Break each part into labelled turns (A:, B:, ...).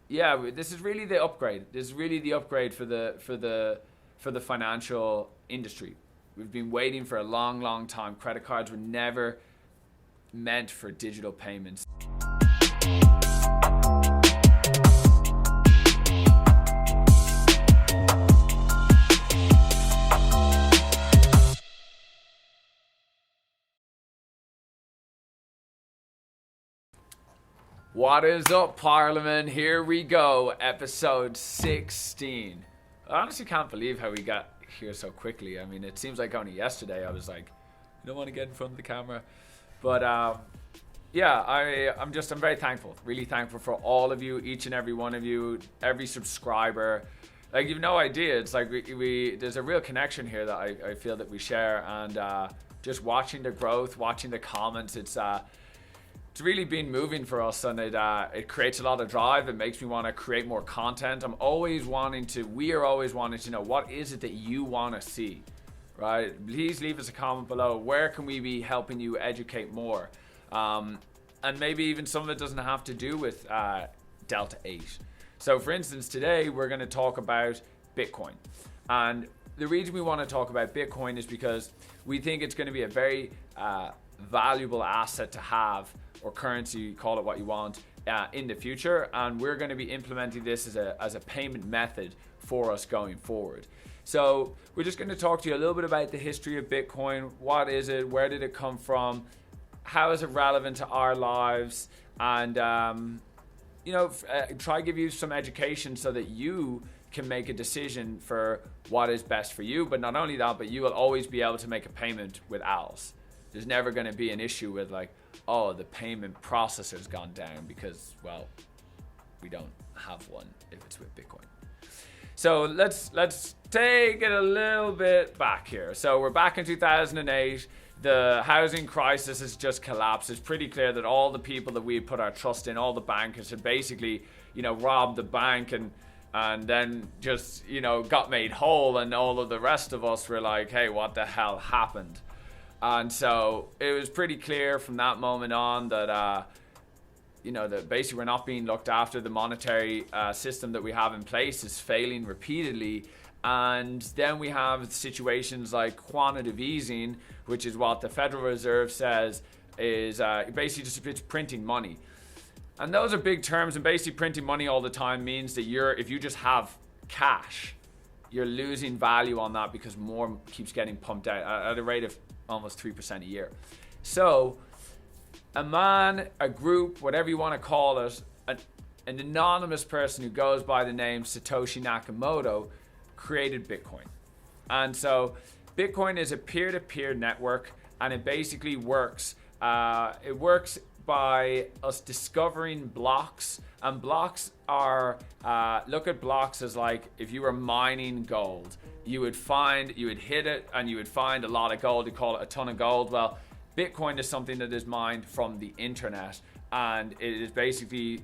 A: yeah, this is really the upgrade. This is really the upgrade for the financial industry. We've been waiting for a long, long time. Credit cards were never meant for digital payments. What is up, Parliament? Here we go, episode 16. I honestly can't believe how we got here so quickly. I mean, it seems like only yesterday I was like, I don't want to get in front of the camera. But yeah, I'm very thankful, really thankful for all of you, each and every one of you, every subscriber. Like, you've no idea. It's like there's a real connection here that I feel that we share, and just watching the growth, watching the comments, it's really been moving for us, and it creates a lot of drive. It makes me want to create more content. We are always wanting to know, what is it that you want to see, right? Please leave us a comment below. Where can we be helping you educate more? And maybe even some of it doesn't have to do with Delta 8. So for instance, today we're going to talk about Bitcoin. And the reason we want to talk about Bitcoin is because we think it's going to be a very valuable asset to have, or currency, call it what you want, in the future. And we're going to be implementing this as a payment method for us going forward. So we're just going to talk to you a little bit about the history of Bitcoin. What is it? Where did it come from? How is it relevant to our lives? And try to give you some education so that you can make a decision for what is best for you. But not only that, but you will always be able to make a payment with Owls. There's never going to be an issue with like, oh, the payment processor's gone down, because, well, we don't have one if it's with Bitcoin. So let's take it a little bit back here. So we're back in 2008. The housing crisis has just collapsed. It's pretty clear that all the people that we put our trust in, all the bankers, had basically, robbed the bank and then just, got made whole, and all of the rest of us were like, hey, what the hell happened? And so it was pretty clear from that moment on that, that basically we're not being looked after. The monetary system that we have in place is failing repeatedly. And then we have situations like quantitative easing, which is what the Federal Reserve says is basically just it's printing money. And those are big terms, and basically printing money all the time means that if you just have cash, you're losing value on that because more keeps getting pumped out at a rate of almost 3% a year. So a group, whatever you want to call it, an anonymous person who goes by the name Satoshi Nakamoto created Bitcoin. And so Bitcoin is a peer-to-peer network, and it basically works. It works by us discovering blocks, and blocks are, look at blocks as like if you were mining gold. You would hit it and you would find a lot of gold. You call it a ton of gold. Well, Bitcoin is something that is mined from the internet, and it is basically,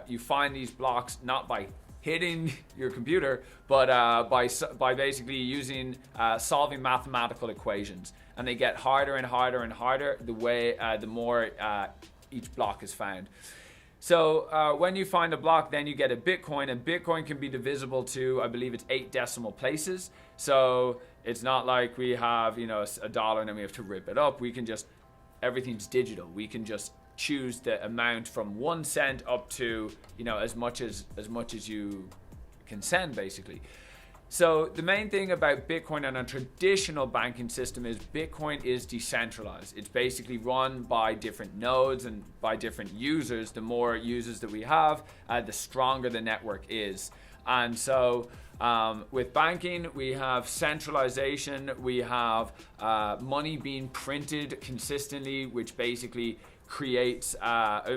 A: you find these blocks not by hitting your computer, but by basically using solving mathematical equations, and they get harder and harder and harder the more each block is found. So when you find a block, then you get a Bitcoin, and Bitcoin can be divisible to, I believe it's 8 decimal places. So it's not like we have, a dollar and then we have to rip it up. We can just, everything's digital. We can just choose the amount from 1 cent up to, as much as you can send, basically. So the main thing about Bitcoin and a traditional banking system is Bitcoin is decentralized. It's basically run by different nodes and by different users. The more users that we have, the stronger the network is. And so with banking, we have centralization. We have money being printed consistently, which basically creates,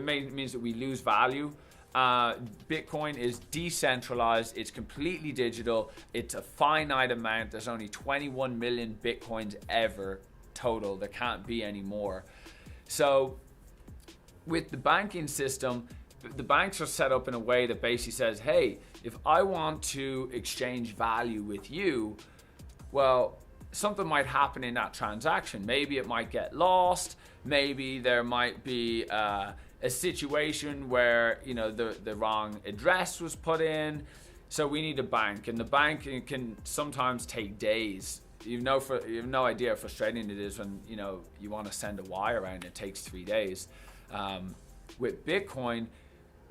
A: means that we lose value. Bitcoin is decentralized. It's completely digital. It's a finite amount. There's only 21 million Bitcoins ever total. There can't be any more. So with the banking system, the banks are set up in a way that basically says, hey, if I want to exchange value with you, well, something might happen in that transaction. Maybe it might get lost. Maybe there might be a situation where, you know, the wrong address was put in. So we need a bank, and the bank can sometimes take days. You have no idea how frustrating it is when, you know, you want to send a wire around and it takes 3 days. With Bitcoin,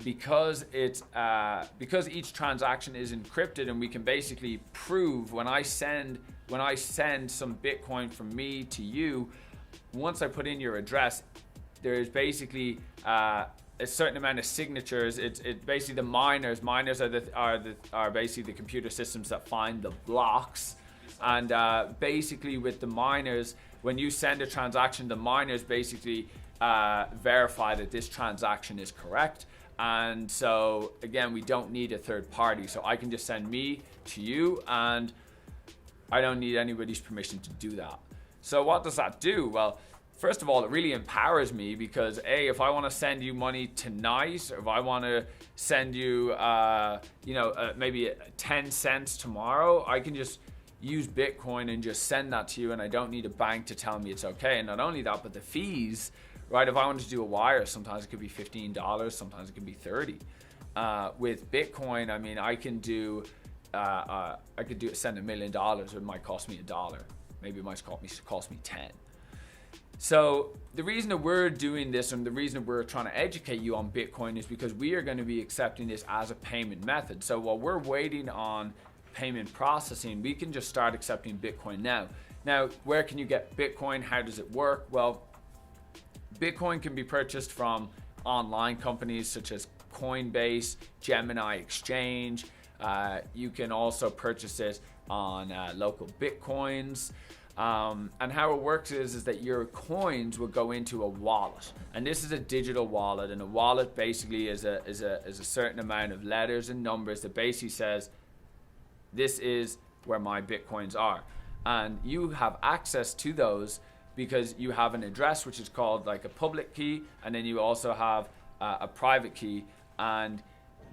A: because each transaction is encrypted, and we can basically prove when I send some Bitcoin from me to you, once I put in your address, there's basically a certain amount of signatures. It's basically the miners. Miners are basically the computer systems that find the blocks, and basically with the miners, when you send a transaction, the miners basically verify that this transaction is correct. And so again, we don't need a third party. So I can just send me to you, and I don't need anybody's permission to do that. So what does that do? Well, first of all, it really empowers me, because if I want to send you money tonight, or if I want to send you, maybe 10 cents tomorrow, I can just use Bitcoin and just send that to you, and I don't need a bank to tell me it's okay. And not only that, but the fees, right? If I wanted to do a wire, sometimes it could be $15, sometimes it could be $30. With Bitcoin, I mean, I can do, send $1 million. It might cost me $1. Maybe it might cost me 10. So the reason that we're doing this, and the reason that we're trying to educate you on Bitcoin, is because we are going to be accepting this as a payment method. So while we're waiting on payment processing, we can just start accepting Bitcoin now. Now, where can you get Bitcoin? How does it work? Well, Bitcoin can be purchased from online companies such as Coinbase, Gemini Exchange. You can also purchase it on local Bitcoins. And how it works is that your coins will go into a wallet, and this is a digital wallet. And a wallet basically is a certain amount of letters and numbers that basically says, this is where my Bitcoins are, and you have access to those because you have an address, which is called like a public key, and then you also have a private key. And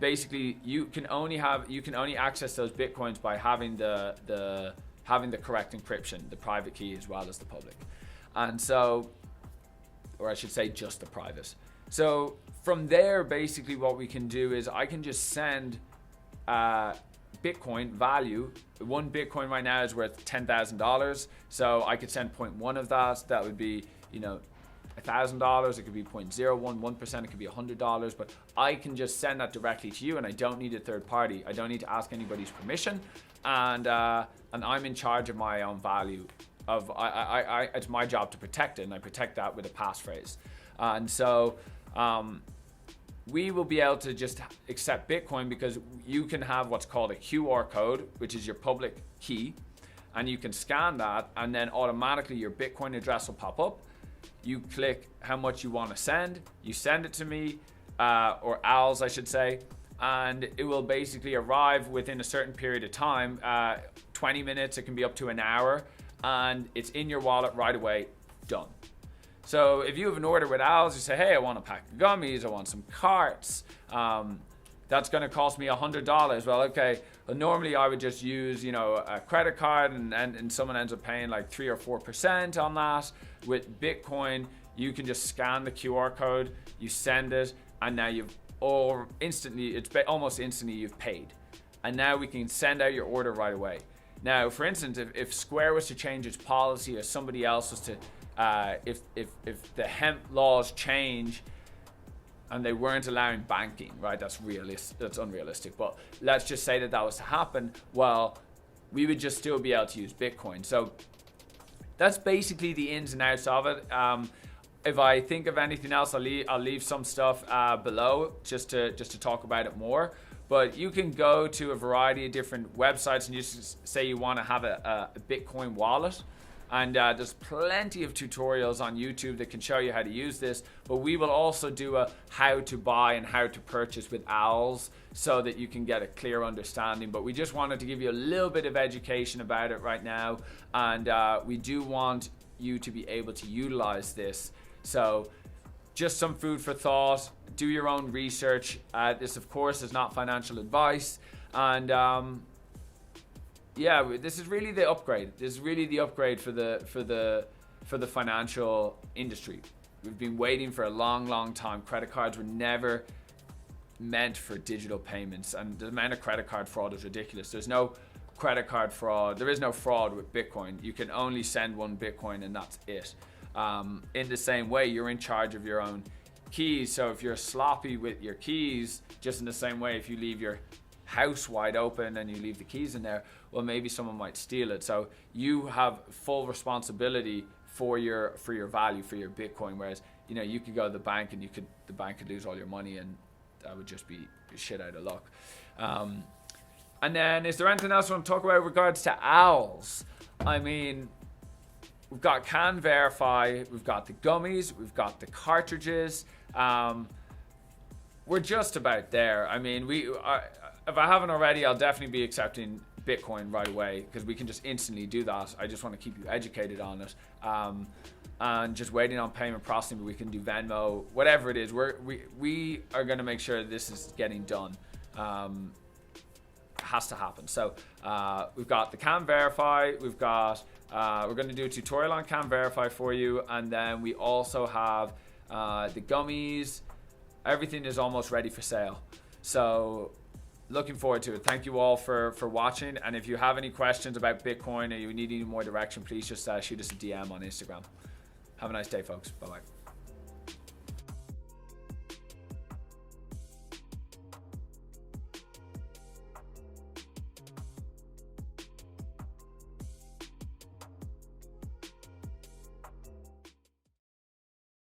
A: basically you can only access those Bitcoins by having the correct encryption, the private key as well as the public. And so, or I should say just the private. So from there, basically what we can do is I can just send Bitcoin value. One Bitcoin right now is worth $10,000. So I could send 0.1 of that. That would be, $1,000. It could be 0.011%. It could be $100. But I can just send that directly to you, and I don't need a third party. I don't need to ask anybody's permission. And I'm in charge of my own value. It's my job to protect it, and I protect that with a passphrase. And so we will be able to just accept Bitcoin because you can have what's called a QR code, which is your public key, and you can scan that, and then automatically your Bitcoin address will pop up. You click how much you want to send, you send it to me, or Owls I should say, and it will basically arrive within a certain period of time, 20 minutes, it can be up to an hour, and it's in your wallet right away, done. So if you have an order with Owls, you say, hey, I want a pack of gummies, I want some carts, that's going to cost me $100. Well, okay, well, normally I would just use, a credit card, and someone ends up paying like 3 or 4% on that. With Bitcoin, you can just scan the QR code, you send it, and now almost instantly you've paid. And now we can send out your order right away. Now, for instance, if Square was to change its policy, or somebody else was to, if the hemp laws change and they weren't allowing banking, right? That's unrealistic. But let's just say that was to happen. Well, we would just still be able to use Bitcoin. So that's basically the ins and outs of it. If I think of anything else, I'll leave some stuff below just to talk about it more. But you can go to a variety of different websites and just say you want to have a Bitcoin wallet. And there's plenty of tutorials on YouTube that can show you how to use this. But we will also do a how to buy and how to purchase with Owls so that you can get a clear understanding. But we just wanted to give you a little bit of education about it right now. And we do want you to be able to utilize this. So just some food for thought. Do your own research. This, of course, is not financial advice. And yeah, this is really the upgrade. This is really the upgrade for the financial industry. We've been waiting for a long time. Credit cards were never meant for digital payments, and the amount of credit card fraud is ridiculous. There's no credit card fraud. There is no fraud with Bitcoin. You can only send one Bitcoin and that's it. In the same way, you're in charge of your own keys. So if you're sloppy with your keys, just in the same way, if you leave your house wide open and you leave the keys in there, well, maybe someone might steal it. So you have full responsibility for your value, for your Bitcoin. Whereas, you know, you could go to the bank and the bank could lose all your money, and that would just be shit out of luck. And then, is there anything else I want to talk about with regards to Owls? I mean, we've got Can Verify, we've got the gummies, we've got the cartridges. We're just about there. I mean, if I haven't already, I'll definitely be accepting Bitcoin right away, because we can just instantly do that. I just want to keep you educated on it. And just waiting on payment processing, but we can do Venmo, whatever it is. We are going to make sure this is getting done. Has to happen. So we've got the Can Verify, we've got we're going to do a tutorial on Can Verify for you, and then we also have the gummies. Everything is almost ready for sale, so looking forward to it. Thank you all for watching, and if you have any questions about Bitcoin or you need any more direction, please just shoot us a DM on Instagram. Have a nice day, folks. Bye bye.